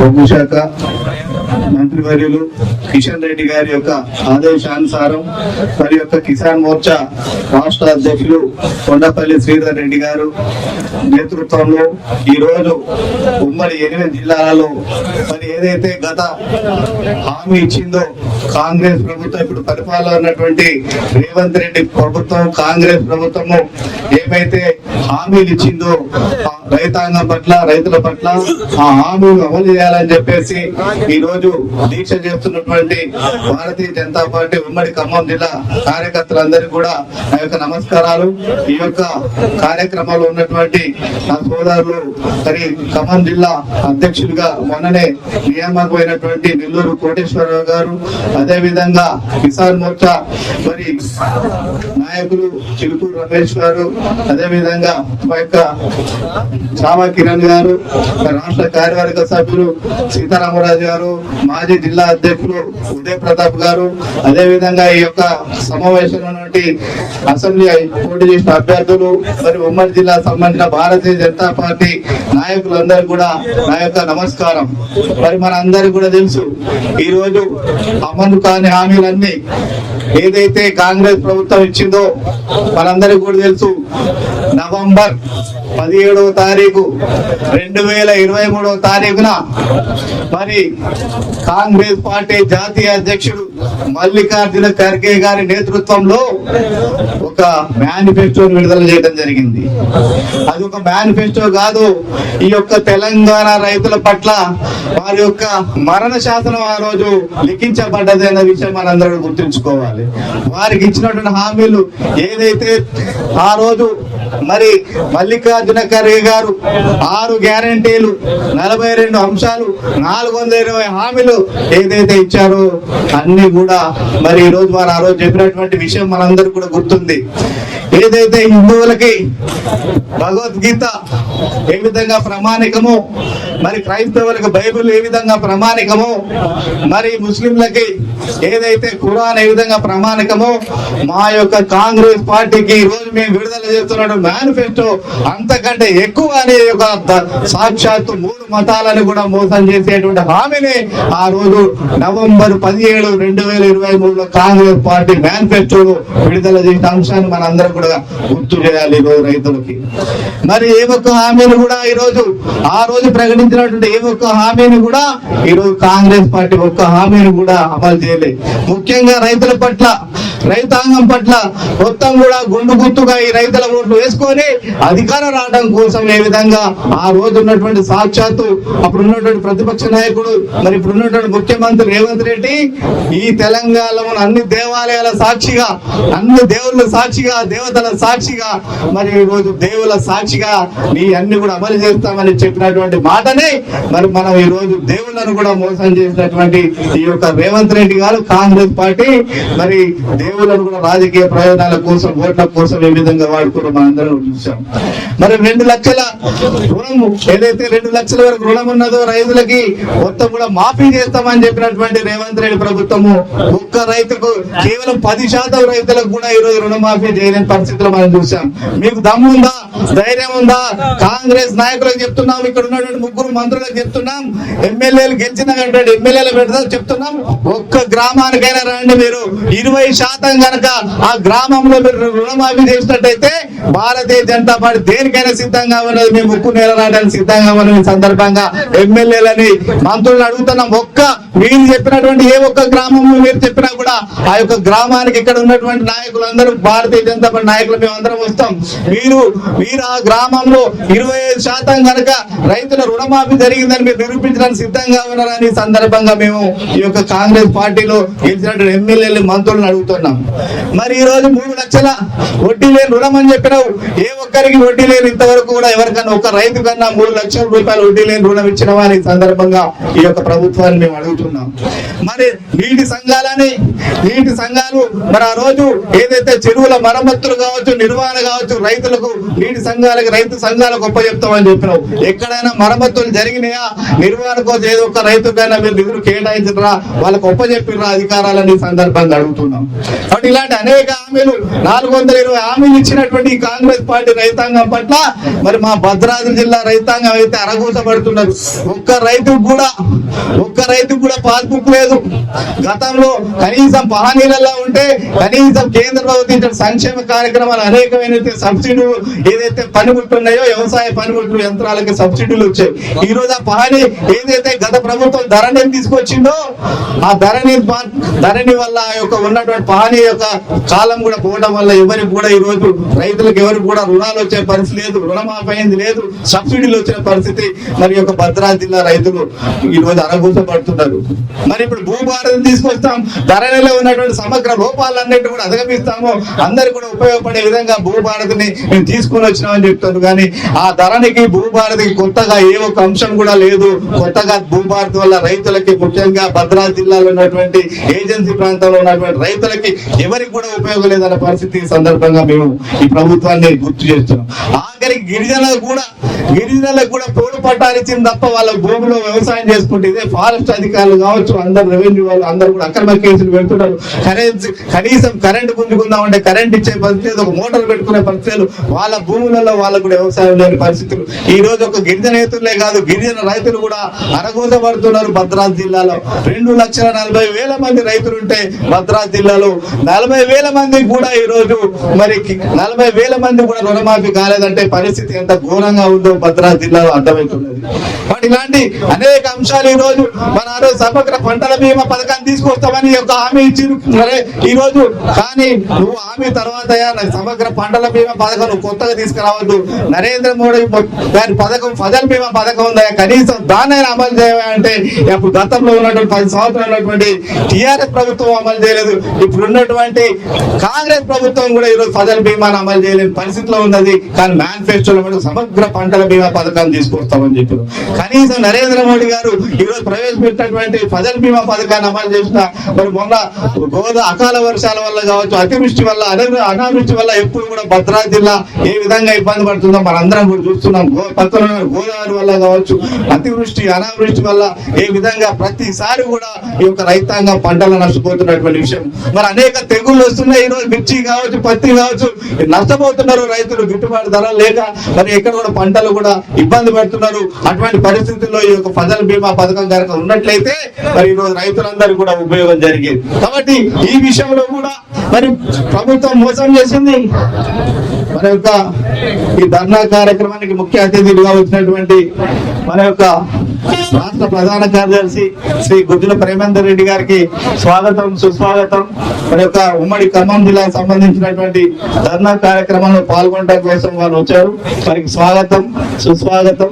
బొగ్గు శాఖ మంత్రివర్యులు కిషన్ రెడ్డి గారి యొక్క ఆదేశానుసారం మరి యొక్క కిసాన్ మోర్చా రాష్ట్ర అధ్యక్షులు కొండపల్లి శ్రీధర్ రెడ్డి గారు నేతృత్వంలో ఈ రోజు ఉమ్మడి 8 జిల్లాలలో మరి ఏదైతే గత హామీ ఇచ్చిందో కాంగ్రెస్ ప్రభుత్వం, ఇప్పుడు పరిపాలన ఉన్నటువంటి రేవంత్ రెడ్డి ప్రభుత్వం, కాంగ్రెస్ ప్రభుత్వము ఏమైతే హామీలు ఇచ్చిందో రైతాంగం పట్ల, రైతుల పట్ల ఆ హామీలు అమలు చేయాలని చెప్పేసి ఈ రోజు దీక్ష చేస్తున్నటువంటి భారతీయ జనతా పార్టీ ఉమ్మడి ఖమ్మం జిల్లా కార్యకర్తలందరికీ కూడా నా యొక్క నమస్కారాలు. ఈ యొక్క కార్యక్రమంలో ఉన్నటువంటి నా సోదరులు మరి ఖమ్మం జిల్లా అధ్యక్షులుగా మొన్ననే నియామకమైనటువంటి నెల్లూరు కోటేశ్వరరావు గారు, అదే విధంగా కిసాన్ మోర్చా మరి నాయకులు చిలుకూరు రమేష్ గారు, అదే విధంగా మా యొక్క చావా కిరణ్ గారు, రాష్ట్ర కార్యవర్గ సభ్యులు సీతారామరాజు గారు, మాజీ జిల్లా అధ్యక్షులు ఉదయ్ ప్రతాప్ గారు, అదే విధంగా ఈ యొక్క సమావేశంలో అసెంబ్లీ పోటీ చేసిన అభ్యర్థులు మరి ఉమ్మడి జిల్లా సంబంధించిన భారతీయ జనతా పార్టీ నాయకులందరూ కూడా నా యొక్క నమస్కారం. మరి మన అందరికి కూడా తెలుసు, ఈ రోజు అమలు కాని హామీలన్నీ ఏదైతే కాంగ్రెస్ ప్రభుత్వం ఇచ్చిందో మనందరికి కూడా తెలుసు. నవంబర్ 17వ తారీఖు 2023వ తారీఖున మరి కాంగ్రెస్ పార్టీ జాతీయ అధ్యక్షుడు మల్లికార్జున ఖర్గే గారి నేతృత్వంలో ఒక మేనిఫెస్టోను విడుదల చేయడం జరిగింది. అది ఒక మేనిఫెస్టో కాదు, ఈ యొక్క తెలంగాణ రైతుల పట్ల వారి యొక్క మరణ శాసనం ఆ రోజు లిఖించబడ్డది అన్న విషయం మనందరూ గుర్తుంచుకోవాలి. వారికి ఇచ్చినటువంటి హామీలు ఏదైతే ఆ రోజు మరి మల్లికార్జున ఖర్గే గారు 6 గ్యారంటీలు, 42 అంశాలు, 420 హామీలు ఏదైతే ఇచ్చారో అన్ని కూడా మరి ఈ రోజు వారు ఆ రోజు చెప్పినటువంటి విషయం మనందరికీ కూడా గుర్తుంది. ఏదైతే హిందువులకి భగవద్గీత ఏ విధంగా ప్రమాణికమో, మరి క్రైస్తవులకు బైబిల్ ఏ విధంగా ప్రమాణికమో, మరి ముస్లింలకి ఏదైతే ఖురాన్ ఏ విధంగా ప్రమాణికమో, మా యొక్క కాంగ్రెస్ పార్టీకి ఈ రోజు మేము విడుదల చేస్తున్న మేనిఫెస్టో అంతకంటే ఎక్కువ అనే ఒక సాక్షాత్తు 3 మతాలను కూడా మోసం చేసేటువంటి హామీని ఆ రోజు నవంబర్ 17, 2023లో కాంగ్రెస్ పార్టీ మేనిఫెస్టోను విడుదల చేసిన అంశాన్ని మనందరం కూడా గుర్తు చేయాలి. ఈ రోజు రైతులకి మరి ఏ ఒక్క హామీని కూడా ఈ రోజు ఆ రోజు ప్రకటించినటువంటి ఏ ఒక్క హామీని కూడా ఈ రోజు కాంగ్రెస్ పార్టీ ఒక్క హామీని కూడా అమలు చేయలేదు. ముఖ్యంగా రైతుల పట్ల, రైతాంగం పట్ల మొత్తం కూడా గుండు గుర్తుగా ఈ రైతుల ఓట్లు వేసుకొని అధికారం రావడం కోసం ఏ విధంగా ఆ రోజు ఉన్నటువంటి సాక్షాత్తు అప్పుడు ఉన్నటువంటి ప్రతిపక్ష నాయకుడు మరి ఇప్పుడు ఉన్నటువంటి ముఖ్యమంత్రి రేవంత్ రెడ్డి ఈ తెలంగాణలో అన్ని దేవాలయాల సాక్షిగా, అన్ని దేవుళ్ళ సాక్షిగా, దేవతల సాక్షిగా, మరి ఈ రోజు దేవుల సాక్షిగా నీ అన్ని కూడా అమలు చేస్తామని చెప్పినటువంటి మాటనే మరి మనం ఈ రోజు దేవుళ్ళను కూడా మోసం చేసినటువంటి ఈ యొక్క రేవంత్ రెడ్డి గారు కాంగ్రెస్ పార్టీ మరి దేవుళ్ళను కూడా రాజకీయ ప్రయోజనాల కోసం, ఓట్ల కోసం ఏ విధంగా వాడుకోవడం మనందరం చూసాం. మరి 2 లక్షల రుణం ఏదైతే 2 లక్షల వరకు రుణం ఉన్నదో రైతులకి మొత్తం కూడా మాఫీ చేస్తామని చెప్పినటువంటి రేవంత్ రెడ్డి ప్రభుత్వము ఒక్క రైతుకు కేవలం 10% రైతులకు కూడా ఈ రోజు రుణమాఫీ చేయలేని పరిస్థితులు మనం చూసాం. మీకు దమ్ము ఉందా, ధైర్యం ఉందా? కాంగ్రెస్ నాయకులకు చెప్తున్నాం, ఇక్కడ ఉన్నటువంటి 3 మంత్రులకు చెప్తున్నాం, ఎమ్మెల్యేలు గెలిచినటువంటి ఎమ్మెల్యేలు పెడతా చెప్తున్నాం, ఒక్క గ్రామానికైనా రండి. మీరు 20% కనుక ఆ గ్రామంలో మీరు రుణమాఫీ చేసినట్టయితే భారతీయ జనతా పార్టీ దేనికైనా సిద్ధంగా ఉన్నది. మేము ముక్కు నేలనాటానికి సిద్ధంగా ఉన్న సందర్భంగా ఎమ్మెల్యేలని, మంత్రులను అడుగుతున్నాం. మీరు చెప్పినటువంటి ఏ ఒక్క గ్రామంలో మీరు చెప్పినా కూడా ఆ యొక్క గ్రామానికి ఇక్కడ ఉన్నటువంటి నాయకులందరూ భారతీయ జనతా పార్టీ నాయకులు మేము అందరం వస్తాం. మీరు ఆ గ్రామంలో 25% కనుక రైతుల రుణమాఫీ జరిగిందని మీరు నిరూపించడానికి సిద్ధంగా ఉన్నారని సందర్భంగా మేము ఈ యొక్క కాంగ్రెస్ పార్టీలో గెలిచినటువంటి ఎమ్మెల్యేలు, మంత్రులను అడుగుతున్నాం. మరి ఈ రోజు 3 లక్షల వడ్డీ లేని రుణం అని చెప్పినావు. ఏ ఒక్కరికి వడ్డీ లేని ఇంతవరకు కూడా ఎవరికన్నా ఒక రైతు కన్నా 3 లక్షల రూపాయలు వడ్డీ లేని రుణం ఇచ్చిన వారి సందర్భంగా ఈ యొక్క ప్రభుత్వాన్ని మేము అడుగుతున్నాం. మరి నీటి సంఘాలు మరి ఆ రోజు ఏదైతే చెరువుల మరమ్మతులు కావచ్చు, నిర్వహణ కావచ్చు, రైతులకు నీటి సంఘాలకు, రైతు సంఘాలకు గొప్ప చెప్తామని చెప్పినావు. ఎక్కడైనా మరమ్మతులు జరిగినాయా? నిర్వహణ కోసం ఏదో ఒక రైతుకైనా మీరు నిధులు కేటాయించరా? వాళ్ళకు గొప్ప చెప్పిర్రా అధికారాలని సందర్భంగా అడుగుతున్నాం. కాబట్టి ఇలాంటి అనేక హామీలు 420 హామీలు ఇచ్చినటువంటి ఈ కాంగ్రెస్ పార్టీ రైతాంగం పట్ల మరి మా భద్రాద్రి జిల్లా రైతాంగం అయితే అరగూసపడుతున్నారు. ఒక్క రైతుకు కూడా పాస్బుక్ లేదు. గతంలో కనీసం పహానీలలో ఉంటే కనీసం కేంద్ర ప్రభుత్వం ఇచ్చిన సంక్షేమ కార్యక్రమాలు అనేకమైన సబ్సిడీలు ఏదైతే పనిముట్లు ఉన్నాయో వ్యవసాయ పనిముట్లు యంత్రాలకి సబ్సిడీలు వచ్చాయి. ఈ రోజు ఆ పహాని ఏదైతే గత ప్రభుత్వం ధరణి తీసుకొచ్చిందో ఆ ధరణి వల్ల ఉన్నటువంటి పహాని యొక్క కాలం కూడా పోవడం వల్ల ఎవరికి కూడా ఈ రోజు రైతులకు ఎవరికి కూడా రుణాలు వచ్చే పరిస్థితి లేదు, రుణమాఫీ అయింది లేదు, సబ్సిడీలు వచ్చిన పరిస్థితి. మరి యొక్క భద్రాద్రి జిల్లా రైతులు ఈ రోజు అరగూసపడుతున్నారు. మరి ఇప్పుడు భూభారతిని తీసుకొస్తాం, ధరణిలో ఉన్నటువంటి సమగ్ర లోపాలన్నిటి కూడా అధిగమిస్తాము, అందరికి కూడా ఉపయోగపడే విధంగా భూభారతిని మేము తీసుకుని వచ్చినామని చెప్తారు. కానీ ఆ ధరణికి భూభారతికి కొత్తగా ఏ ఒక్క అంశం కూడా లేదు. కొత్తగా భూభారతి వల్ల రైతులకి, ముఖ్యంగా భద్రాద్రి జిల్లాలో ఉన్నటువంటి ఏజెన్సీ ప్రాంతంలో ఉన్నటువంటి రైతులకి ఎవరికి కూడా ఉపయోగం లేదన్న పరిస్థితి సందర్భంగా మేము ఈ ప్రభుత్వాన్ని గుర్తు చేస్తున్నాం. ఆఖరికి గిరిజనులకు కూడా పోడు పట్టాలు ఇచ్చింది తప్ప వాళ్ళ భూమిలో వ్యవసాయం చేసుకుంటే ఇదే ఫారెస్ట్ అధికారులు కావచ్చు, అందరు రెవెన్యూ వాళ్ళు అందరూ కూడా అక్రమ కేసులు పెడుతున్నారు. కనీసం కరెంటు గుంజుకుందామంటే కరెంట్ ఇచ్చే పరిస్థితి, ఒక మోటార్ పెట్టుకునే పరిస్థితులు, వాళ్ళ భూములలో వాళ్ళకు కూడా వ్యవసాయం లేని పరిస్థితులు. ఈ రోజు ఒక గిరిజన రైతులే కాదు, గిరిజన రైతులు కూడా అరగూసపడుతున్నారు. భద్రాద్రి జిల్లాలో 2,40,000 మంది రైతులు ఉంటే భద్రాద్రి జిల్లాలో 40,000 మంది కూడా ఈ రోజు మరి 40,000 మంది కూడా రుణమాఫీ కాలేదంటే పరిస్థితి ఎంత ఘోరంగా ఉందో భద్రాద్రి జిల్లాలో అర్థమవుతున్నది. బట్ ఇలాంటి అనేక అంశాలు ఈ రోజు మన సమగ్ర పంటల బీమా పథకాన్ని తీసుకొస్తామని ఒక హామీ ఇచ్చింది సరే ఈ రోజు. కానీ నువ్వు హామీ తర్వాత సమగ్ర పంటల బీమా పథకం నువ్వు కొత్తగా తీసుకురావద్దు. నరేంద్ర మోడీ దాని పథకం ఫసల్ బీమా పథకం ఉందా, కనీసం దాన్ని అమలు చేయాలంటే ఇప్పుడు గతంలో ఉన్నటువంటి 10 సంవత్సరాలు ఉన్నటువంటి టిఆర్ఎస్ ప్రభుత్వం అమలు చేయలేదు. ఇప్పుడు ఉన్నటువంటి కాంగ్రెస్ ప్రభుత్వం కూడా ఈరోజు ఫసల్ బీమాను అమలు చేయలేని పరిస్థితిలో ఉన్నది. కానీ మేనిఫెస్టోలో సమగ్ర పంటల బీమా పథకాన్ని తీసుకొస్తామని చెప్పారు. కనీసం నరేంద్ర మోడీ గారు ఈరోజు ప్రవేశపెట్టినటువంటి ఫసల్ బీమా పథకాన్ని అమలు చేసిన మరి మొన్న అకాల వర్షాల వల్ల కావచ్చు, అతివృష్టి వల్ల, అనావృష్టి వల్ల ఎప్పుడు కూడా భద్రాద్రి జిల్లా ఏ విధంగా ఇబ్బంది పడుతుందో మనందరం కూడా చూస్తున్నాం. గోదావరి వల్ల కావచ్చు, అతివృష్టి అనావృష్టి వల్ల ఏ విధంగా ప్రతిసారి కూడా ఈ యొక్క రైతాంగం పంటలు నష్టపోతున్నటువంటి విషయం. మరి అనేక తెగుళ్ళు వస్తున్నాయి. ఈ రోజు మిర్చి కావచ్చు, పత్తి కావచ్చు, నష్టపోతున్నారు రైతులు, గిట్టుబాటు ధర లేక మరి ఎక్కడ కూడా పంటలు కూడా ఇబ్బంది పడుతున్నారు. అటువంటి పరిస్థితుల్లో ఈ యొక్క ఫసల్ బీమా పథకం కనుక ఉన్నట్లయితే మరి ఈ రోజు రైతులందరూ కూడా ఉపయోగం జరిగేది. కాబట్టి ఈ విషయంలో కూడా మరి ప్రభుత్వం మోసం చేసింది. మన యొక్క ఈ ధర్నా కార్యక్రమానికి ముఖ్య అతిథిగా వచ్చినటువంటి మన యొక్క రాష్ట్ర ప్రధాన కార్యదర్శి శ్రీ గుజ్జుల ప్రేమేందర్ రెడ్డి గారికి స్వాగతం, సుస్వాగతం. మన యొక్క ఉమ్మడి ఖమ్మం జిల్లాకు సంబంధించినటువంటి ధర్నా కార్యక్రమంలో పాల్గొనడం కోసం వాళ్ళు వచ్చారు. వారికి స్వాగతం, సుస్వాగతం.